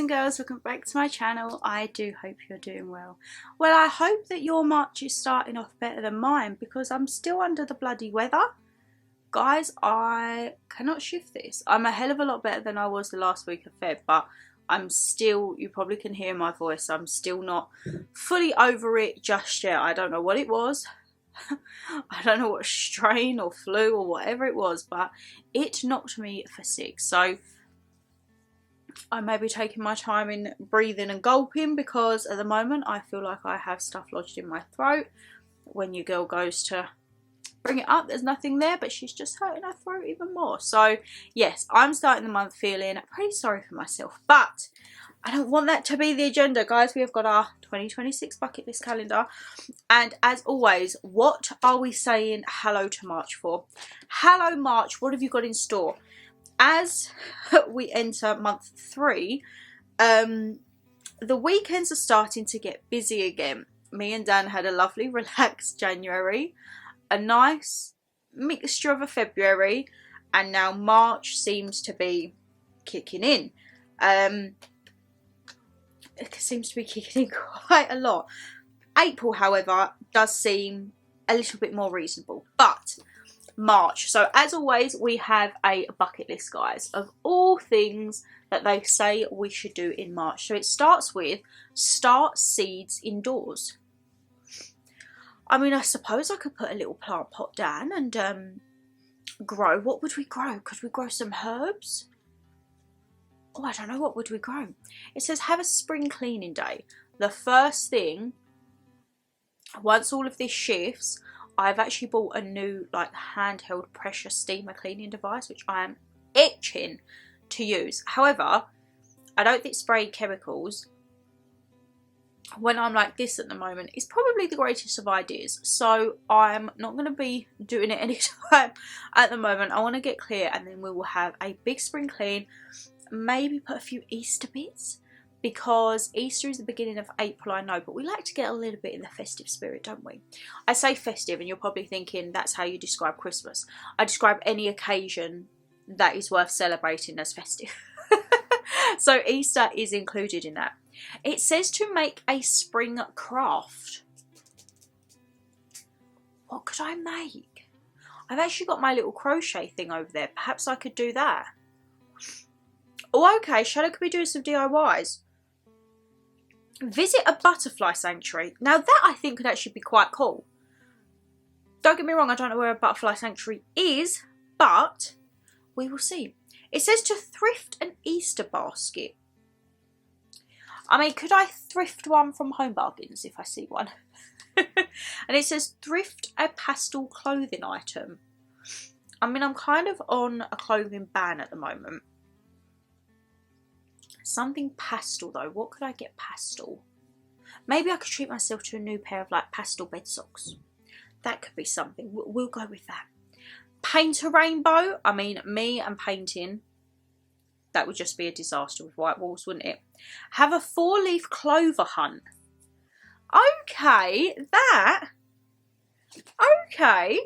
girls, welcome back to my channel. I do hope you're doing well. Well, I hope that your March is starting off better than mine because I'm still under the bloody weather. Guys, I cannot shift this. I'm a hell of a lot better than I was the last week of Feb, but I'm still, you probably can hear my voice, I'm still not fully over it just yet. I don't know what it was. I don't know what strain or flu or whatever it was, but it knocked me for six. So I may be taking my time in breathing and gulping because at the moment I feel like I have stuff lodged in my throat. When your girl goes to bring it up, there's nothing there, but she's just hurting her throat even more. So yes, I'm starting the month feeling pretty sorry for myself, but I don't want that to be the agenda, guys. We have got our 2026 bucket list calendar, and as always, what are we saying hello to March for? Hello March, what have you got in store? As we enter month 3, the weekends are starting to get busy again. Me and Dan had a lovely relaxed January, a nice mixture of a February, and now March seems to be kicking in. It seems to be kicking in quite a lot. April, however, does seem a little bit more reasonable, but March. So as always, we have a bucket list, guys, of all things that they say we should do in March. So it starts with start seeds indoors. I mean, I suppose I could put a little plant pot down and grow. What would we grow? Could we grow some herbs? Oh, I don't know, what would we grow? It says have a spring cleaning day. The first thing, once all of this shifts, I've actually bought a new like handheld pressure steamer cleaning device, which I am itching to use. However, I don't think spraying chemicals when I'm like this at the moment is probably the greatest of ideas. So I'm not going to be doing it anytime at the moment. I want to get clear and then we will have a big spring clean. Maybe put a few Easter bits, because Easter is the beginning of April, I know, but we like to get a little bit in the festive spirit, don't we? I say festive and you're probably thinking that's how you describe Christmas. I describe any occasion that is worth celebrating as festive. So Easter is included in that. It says to make a spring craft. What could I make? I've actually got my little crochet thing over there. Perhaps I could do that. Oh, okay, Shadow could be doing some DIYs. Visit a butterfly sanctuary. Now that I think could actually be quite cool. Don't get me wrong, I don't know where a butterfly sanctuary is, but we will see. It says to thrift an Easter basket. I mean, could I thrift one from Home Bargains if I see one? And it says thrift a pastel clothing item. I mean, I'm kind of on a clothing ban at the moment. Something pastel though. What could I get pastel? Maybe I could treat myself to a new pair of like pastel bed socks. That could be something. We'll go with that. Paint a rainbow. I mean, me and painting, that would just be a disaster with white walls, wouldn't it? Have a 4-leaf clover hunt. Okay, that. Okay.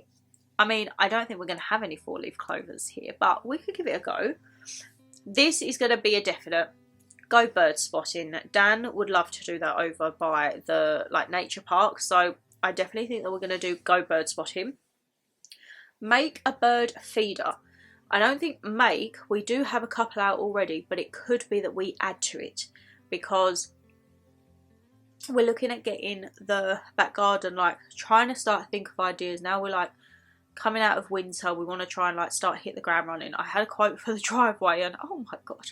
I mean, I don't think we're going to have any 4-leaf clovers here, but we could give it a go. This is going to be a definite. Go bird spotting. Dan would love to do that over by the like nature park, so I definitely think that we're going to do go bird spotting. Make a bird feeder. I don't think make, we do have a couple out already, but it could be that we add to it because we're looking at getting the back garden, like trying to start to think of ideas. Now we're like coming out of winter, we want to try and like start hit the ground running. I had a quote for the driveway and oh my god,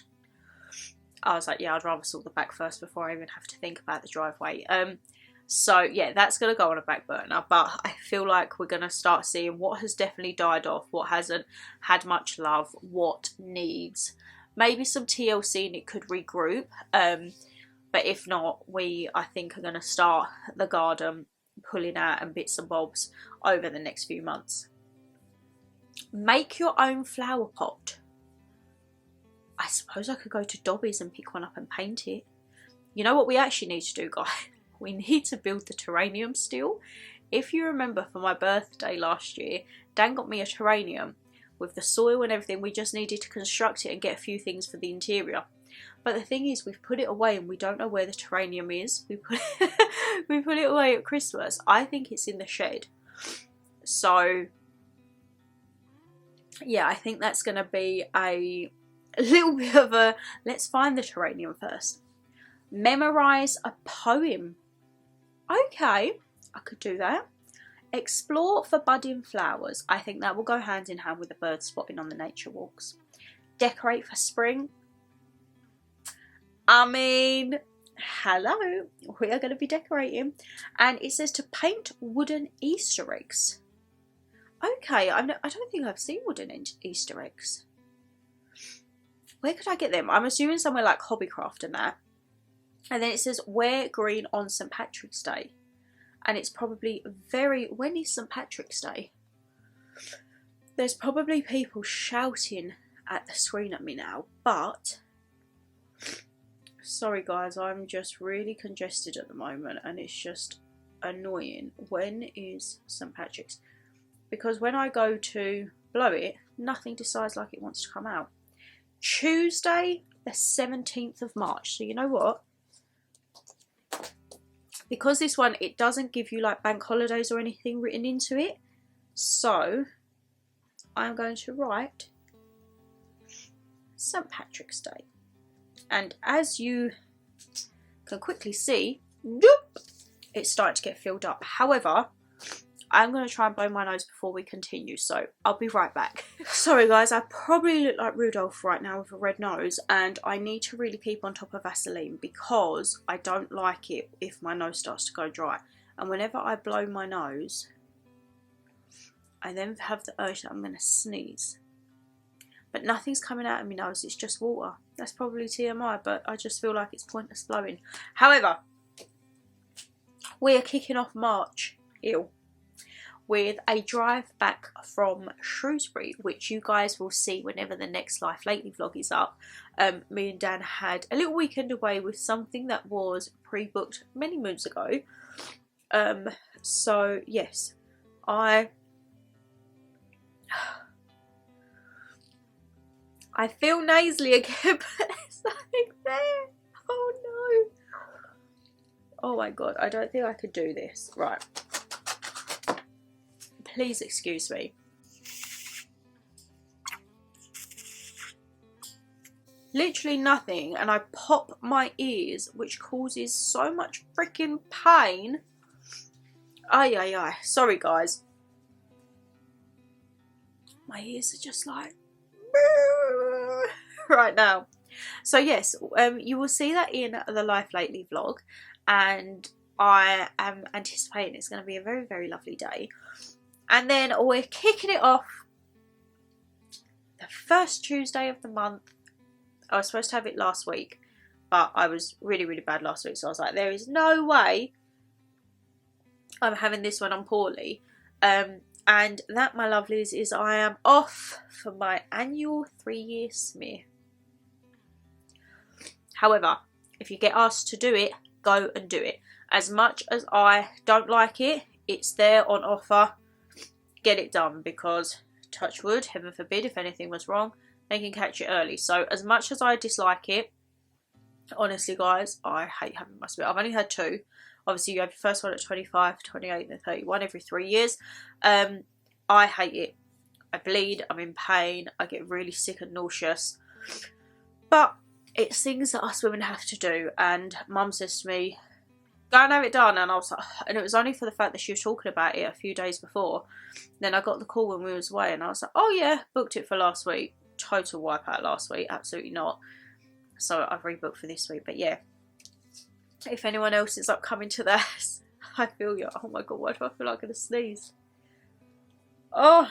I was like, yeah, I'd rather sort the back first before I even have to think about the driveway. So yeah, that's going to go on a back burner, but I feel like we're going to start seeing what has definitely died off, what hasn't had much love, what needs maybe some TLC and it could regroup. But if not, we, I think, are going to start the garden pulling out and bits and bobs over the next few months. Make your own flower pot. I suppose I could go to Dobby's and pick one up and paint it. You know what we actually need to do, guys? We need to build the terrarium still. If you remember for my birthday last year, Dan got me a terrarium with the soil and everything. We just needed to construct it and get a few things for the interior. But the thing is, we've put it away and we don't know where the terrarium is. We put it away at Christmas. I think it's in the shed. So yeah, I think that's going to be a little bit of a, let's find the terrarium first. Memorize a poem. Okay, I could do that. Explore for budding flowers. I think that will go hand in hand with the bird spotting on the nature walks. Decorate for spring. I mean, hello, we are going to be decorating. And it says to paint wooden Easter eggs. Okay, I don't think I've seen wooden Easter eggs. Where could I get them? I'm assuming somewhere like Hobbycraft and that. And then it says wear green on St. Patrick's Day. And it's probably when is St. Patrick's Day? There's probably people shouting at the screen at me now, but sorry guys, I'm just really congested at the moment and it's just annoying. When is St. Patrick's? Because when I go to blow it, nothing decides like it wants to come out. Tuesday the 17th of March. So you know what? Because this one, it doesn't give you like bank holidays or anything written into it. So I'm going to write St. Patrick's Day. And as you can quickly see, it's starting to get filled up. However, I'm going to try and blow my nose before we continue, so I'll be right back. Sorry guys, I probably look like Rudolph right now with a red nose, and I need to really keep on top of Vaseline because I don't like it if my nose starts to go dry. And whenever I blow my nose, I then have the urge that I'm going to sneeze. But nothing's coming out of my nose, it's just water. That's probably TMI, but I just feel like it's pointless blowing. However, we are kicking off March, with a drive back from Shrewsbury, which you guys will see whenever the next Life Lately vlog is up. Me and Dan had a little weekend away with something that was pre-booked many moons ago. So yes, I feel nasally again, but there's nothing there. Oh no. Oh my god, I don't think I could do this. Right. Please excuse me. Literally nothing, and I pop my ears, which causes so much freaking pain. Ay, ay, ay. Sorry, guys. My ears are just like right now. So yes, you will see that in the Life Lately vlog, and I am anticipating it's going to be a very, very lovely day. And then we're kicking it off the first Tuesday of the month. I was supposed to have it last week, but I was really, really bad last week. So I was like, there is no way I'm having this when I'm poorly. And that, my lovelies, is I am off for my annual 3-year smear. However, if you get asked to do it, go and do it. As much as I don't like it, it's there on offer. Get it done, because touch wood, heaven forbid, if anything was wrong, they can catch it early. So as much as I dislike it, honestly guys, I hate having my smear. I've only had 2. Obviously you have your first one at 25, 28 and 31 every 3 years. I hate it. I bleed, I'm in pain, I get really sick and nauseous. But it's things that us women have to do, and Mum says to me, go and have it done. And I was like, and it was only for the fact that she was talking about it a few days before. Then I got the call when we was away, and I was like, oh yeah, booked it for last week. Total wipeout last week, absolutely not. So I've rebooked for this week. But yeah, if anyone else is upcoming to that, I feel you. Oh my god, why do I feel like I'm gonna sneeze? Oh,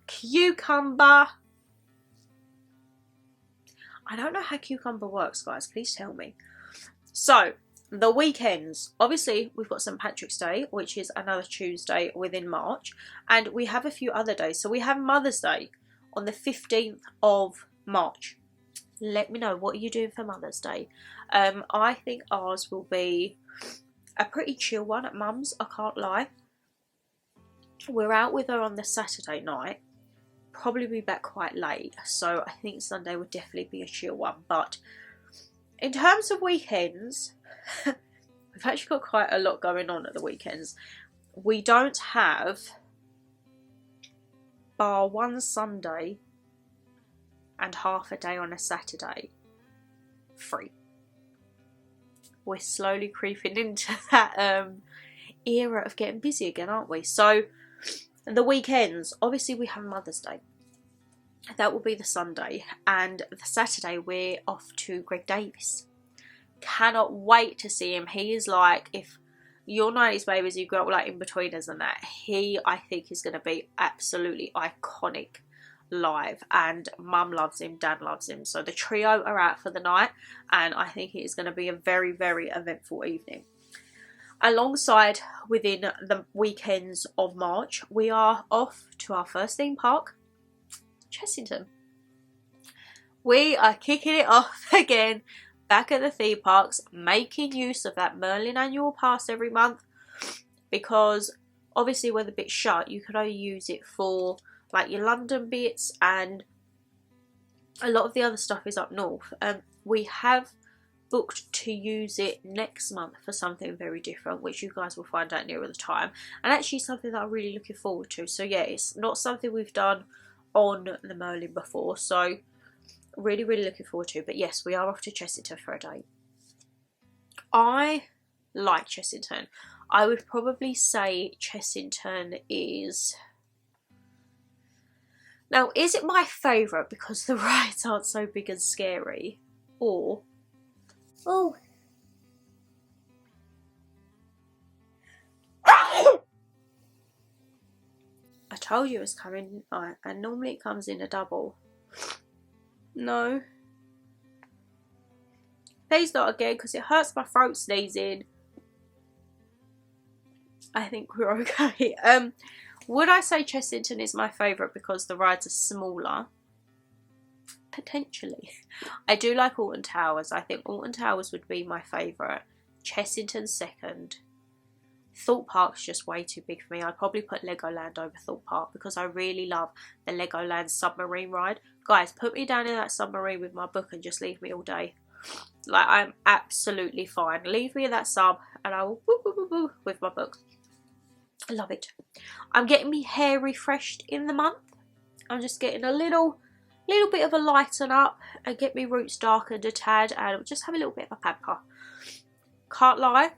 cucumber. I don't know how cucumber works, guys, please tell me. So the weekends, obviously we've got St. Patrick's Day, which is another Tuesday within March, and we have a few other days. So we have Mother's Day on the 15th of March. Let me know, what are you doing for Mother's Day? I think ours will be a pretty chill one at Mum's, I can't lie. We're out with her on the Saturday night, probably be back quite late, so I think Sunday would definitely be a chill one. But In terms of weekends, we've actually got quite a lot going on at the weekends. We don't have, bar one Sunday and half a day on a Saturday, free. We're slowly creeping into that era of getting busy again, aren't we? So the weekends, obviously we have Mother's Day. That will be the Sunday, and the Saturday we're off to Greg Davies. Cannot wait to see him. He is like, if you're 90s babies, you grew up like in-betweeners and that, he, I think, is going to be absolutely iconic live, and Mum loves him, Dad loves him, so the trio are out for the night, and I think it is going to be a very, very eventful evening. Alongside, within the weekends of March, we are off to our first theme park, Chessington. We are kicking it off again, back at the theme parks, making use of that Merlin annual pass every month, because obviously when the bit's shut, you can only use it for like your London bits, and a lot of the other stuff is up north. We have booked to use it next month for something very different, which you guys will find out nearer the time, and actually something that I'm really looking forward to. So yeah, it's not something we've done on the Merlin before, so really, really looking forward to. But yes, we are off to Chessington for a day. I like Chessington. I would probably say Chessington is... Now, is it my favourite because the rides aren't so big and scary? Or... Oh! I told you it was coming, didn't I? And normally it comes in a double. No. Please not again, because it hurts my throat sneezing. I think we're okay. Would I say Chessington is my favourite because the rides are smaller? Potentially. I do like Alton Towers. I think Alton Towers would be my favourite. Chessington second. Thorpe Park's just way too big for me. I'd probably put Legoland over Thorpe Park because I really love the Legoland submarine ride. Guys, put me down in that submarine with my book and just leave me all day. Like, I'm absolutely fine. Leave me in that sub and I will woo, woo, woo, woo, with my book. I love it. I'm getting me hair refreshed in the month. I'm just getting a little bit of a lighten up and get me roots darkened a tad and just have a little bit of a pamper. Can't lie.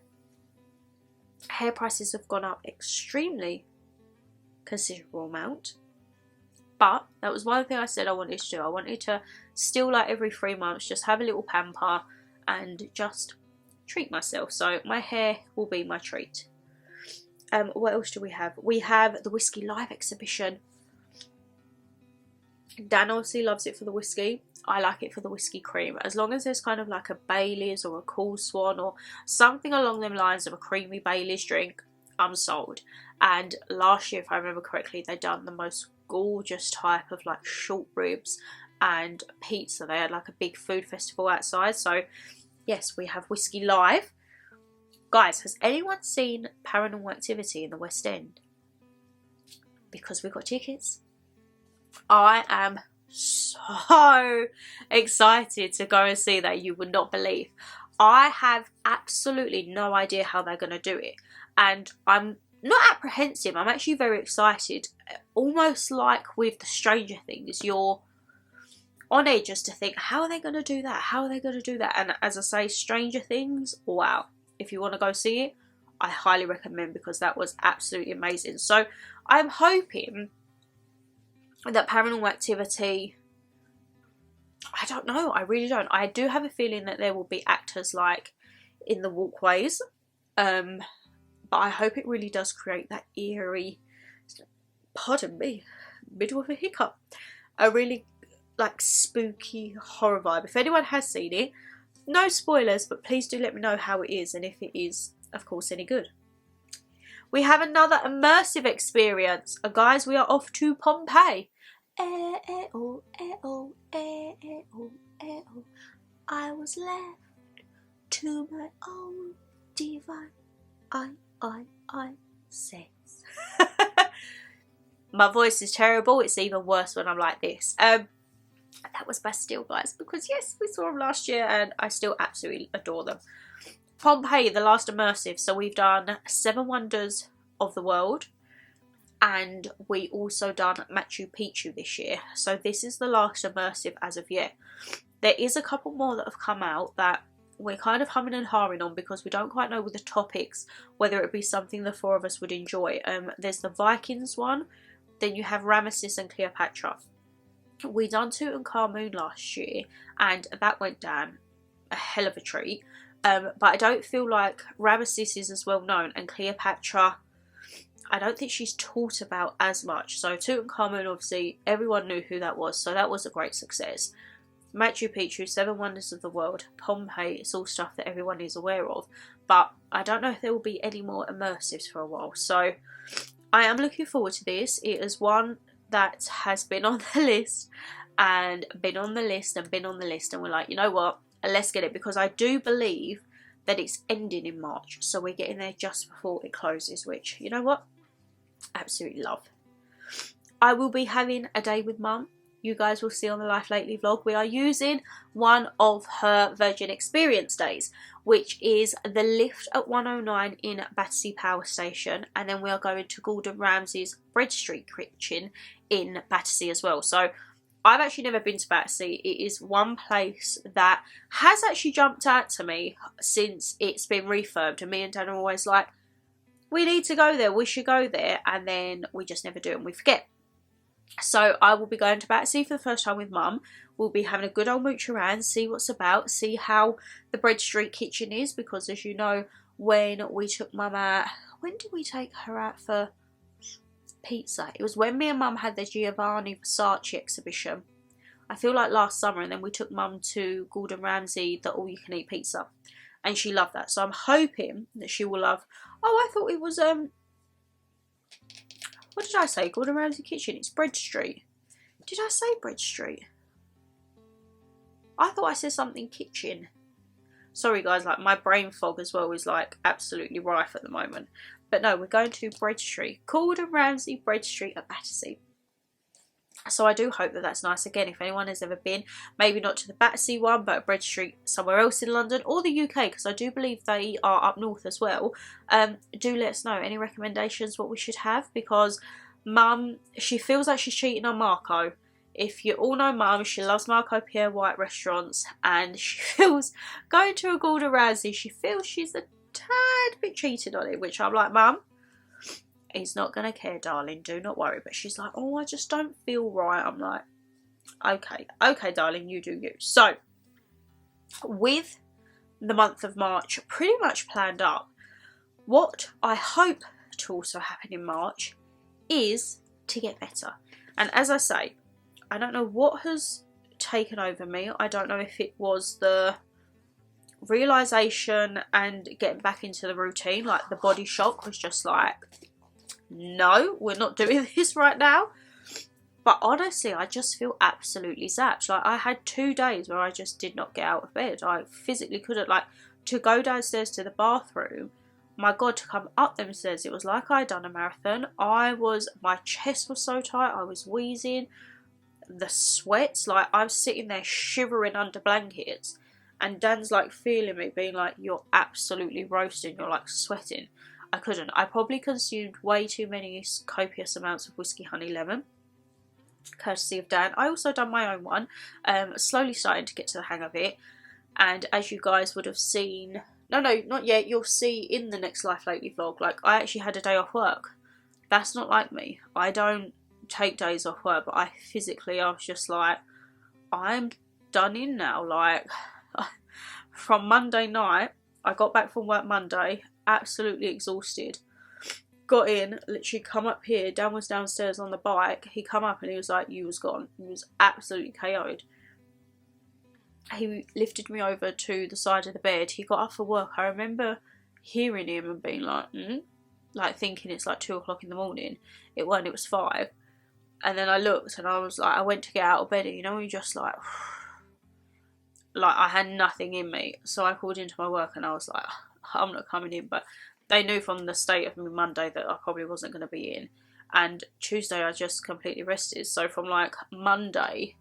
Hair prices have gone up extremely considerable amount, but that was one thing I said I wanted to do. I wanted to still, like, every 3 months just have a little pamper and just treat myself. So my hair will be my treat. What else do we have? We have the Whiskey Live exhibition. Dan obviously loves it for the whiskey. I like it for the whiskey cream. As long as there's kind of like a Baileys or a Cool Swan or something along them lines of a creamy Baileys drink, I'm sold. And last year, if I remember correctly, they done the most gorgeous type of like short ribs and pizza. They had like a big food festival outside. So yes, we have Whiskey Live. Guys, has anyone seen Paranormal Activity in the West End? Because we've got tickets. I am so excited to go and see that, you would not believe. I have absolutely no idea how they're going to do it, and I'm not apprehensive, I'm actually very excited. Almost like with the Stranger Things, you're on edge just to think, how are they going to do that, how are they going to do that? And as I say, Stranger Things, wow, if you want to go see it, I highly recommend, because that was absolutely amazing. So I'm hoping that Paranormal Activity, I don't know, I really don't. I do have a feeling that there will be actors like in the walkways, but I hope it really does create that eerie, pardon me, middle of a hiccup, a really like spooky horror vibe. If anyone has seen it, no spoilers, but please do let me know how it is and if it is, of course, any good. We have another immersive experience. Guys, we are off to Pompeii. I was left to my own divine says. My voice is terrible. It's even worse when I'm like this. That was Bastille, guys, because yes, we saw them last year and I still absolutely adore them. Pompeii, the last immersive. So we've done 7 Wonders of the World, and we also done Machu Picchu this year. So this is the last immersive as of yet. There is a couple more that have come out that we're kind of humming and hawing on because we don't quite know with the topics whether it be something the 4 of us would enjoy. There's the Vikings one, then you have Ramesses and Cleopatra. We done Tutankhamun last year and that went down a hell of a treat. But I don't feel like Ramesses is as well known, and Cleopatra, I don't think she's talked about as much. So Tutankhamun, obviously everyone knew who that was, so that was a great success. Machu Picchu, 7 Wonders of the World, Pompeii, it's all stuff that everyone is aware of, but I don't know if there will be any more immersives for a while. So I am looking forward to this. It is one that has been on the list and been on the list and been on the list, and we're like, you know what, let's get it, because I do believe that it's ending in March, so we're getting there just before it closes, which, you know what, absolutely love. I will be having a day with Mum. You guys will see on the Life Lately vlog, we are using one of her Virgin Experience days, which is the lift at 109 in Battersea Power Station, and then we are going to Gordon Ramsay's Bread Street kitchen in Battersea as well. So I've actually never been to Battersea. It is one place that has actually jumped out to me since it's been refurbed, and me and Dan are always like, we need to go there, we should go there, and then we just never do and we forget. So I will be going to Battersea for the first time with Mum. We'll be having a good old mooch around, see what's about, see how the Bread Street kitchen is, because as you know, when we took Mum out, when did we take her out for pizza? It was when me and Mum had the Giovanni Versace exhibition. I feel like last summer, and then we took Mum to Gordon Ramsay, the all-you-can-eat pizza, and she loved that. So I'm hoping that she will love. Oh, I thought it was what did I say? Gordon Ramsay kitchen. It's Bread Street. Did I say Bread Street? I thought I said something kitchen. Sorry guys, like my brain fog as well is like absolutely rife at the moment. But no, we're going to Bread Street. Gordon Ramsay Bread Street at Battersea. So I do hope that that's nice. Again, if anyone has ever been, maybe not to the Battersea one, but Bread Street somewhere else in London or the UK, because I do believe they are up north as well, do let us know any recommendations what we should have, because Mum, she feels like she's cheating on Marco. If you all know Mum, she loves Marco Pierre White restaurants, and she feels going to a Gordon Ramsay, she feels she's a tad bit cheated on it, which I'm like, Mum, he's not going to care, darling, do not worry. But she's like, oh, I just don't feel right. I'm like, okay, darling, you do you. So, with the month of March pretty much planned up, what I hope to also happen in March is to get better. And as I say, I don't know what has taken over me. I don't know if it was the realisation and getting back into the routine, like the body shock was just like, no, we're not doing this right now. But honestly, I just feel absolutely zapped. Like, I had 2 days where I just did not get out of bed. I physically couldn't, like, to go downstairs to the bathroom, my God, to come up them stairs, it was like I'd done a marathon. My chest was so tight, I was wheezing, the sweats, like, I was sitting there shivering under blankets, and Dan's, like, feeling me, being like, you're absolutely roasting, you're, like, sweating. I couldn't. I probably consumed way too many copious amounts of whiskey honey lemon, courtesy of Dan. I also done my own one, slowly starting to get to the hang of it, and as you guys would have seen, no, not yet, you'll see in the next Life Lately vlog, like, I actually had a day off work. That's not like me. I don't take days off work, but I was just like, I'm done in now. Like, from Monday night, I got back from work Monday, absolutely exhausted, got in, literally come up here, Dan was downstairs on the bike, he come up and he was like, you was gone. He was absolutely KO'd. He lifted me over to the side of the bed, he got up for work. I remember hearing him and being like, like thinking it's like 2 o'clock in the morning. It wasn't, it was 5. And then I looked and I was like, I went to get out of bed, and you know, you just like I had nothing in me. So I called into my work and I was like, I'm not coming in. But they knew from the state of me Monday that I probably wasn't going to be in. And Tuesday I just completely rested. So from like Monday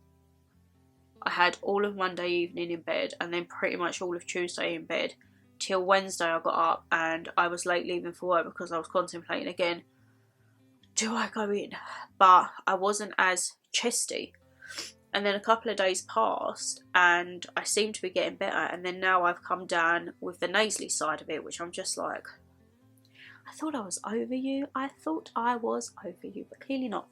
I had all of Monday evening in bed and then pretty much all of Tuesday in bed till Wednesday. I got up and I was late leaving for work because I was contemplating again, do I go in? But I wasn't as chesty. And then a couple of days passed and I seemed to be getting better, and then now I've come down with the nasally side of it, which I'm just like, I thought I was over you. I thought I was over you, but clearly not.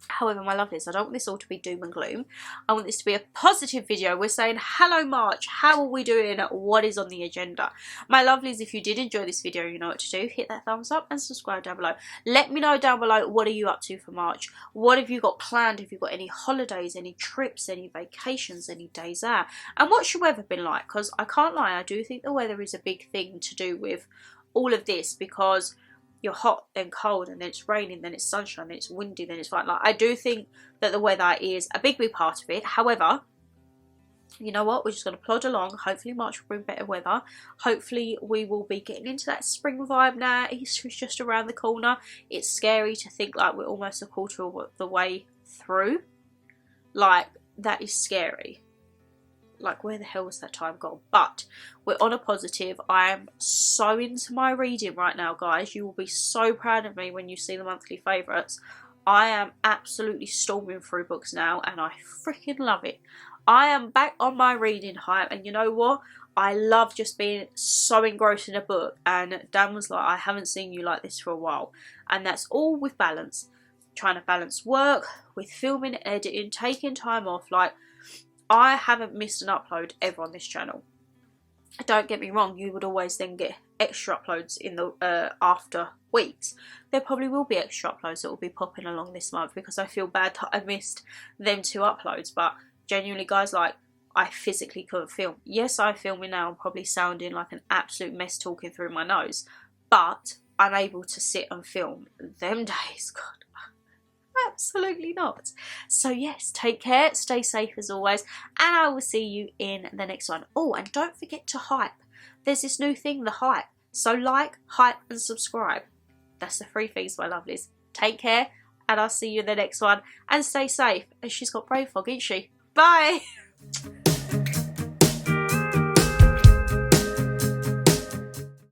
However, my lovelies, I don't want this all to be doom and gloom. I want this to be a positive video. We're saying, hello March, how are we doing? What is on the agenda? My lovelies, if you did enjoy this video, you know what to do. Hit that thumbs up and subscribe down below. Let me know down below, what are you up to for March? What have you got planned? Have you got any holidays, any trips, any vacations, any days out? And what's your weather been like? Because I can't lie, I do think the weather is a big thing to do with all of this, because you're hot, then cold, and then it's raining, then it's sunshine, then it's windy, then it's fine. Like, I do think that the weather is a big part of it. However, you know what? We're just going to plod along. Hopefully March will bring better weather. Hopefully we will be getting into that spring vibe now. Easter is just around the corner. It's scary to think like we're almost a quarter of the way through. Like, that is scary. Like, where the hell was that time gone? But we're on a positive. I am so into my reading right now, guys. You will be so proud of me when you see the monthly favourites. I am absolutely storming through books now, and I freaking love it. I am back on my reading hype, and you know what? I love just being so engrossed in a book. And Dan was like, I haven't seen you like this for a while. And that's all with balance. Trying to balance work with filming, editing, taking time off. Like, I haven't missed an upload ever on this channel. Don't get me wrong, you would always then get extra uploads in the after weeks. There probably will be extra uploads that will be popping along this month, because I feel bad that I missed them 2 uploads. But genuinely, guys, like, I physically couldn't film. Yes, I'm filming now. I'm probably sounding like an absolute mess talking through my nose, but I'm able to sit and film. Them days, God. Absolutely not. So yes, take care, stay safe as always, and I will see you in the next one. Oh, and don't forget to hype. There's this new thing, the hype. So like, hype, and subscribe. That's the 3 things, my lovelies. Take care, and I'll see you in the next one. And stay safe. And she's got brain fog, ain't she? Bye.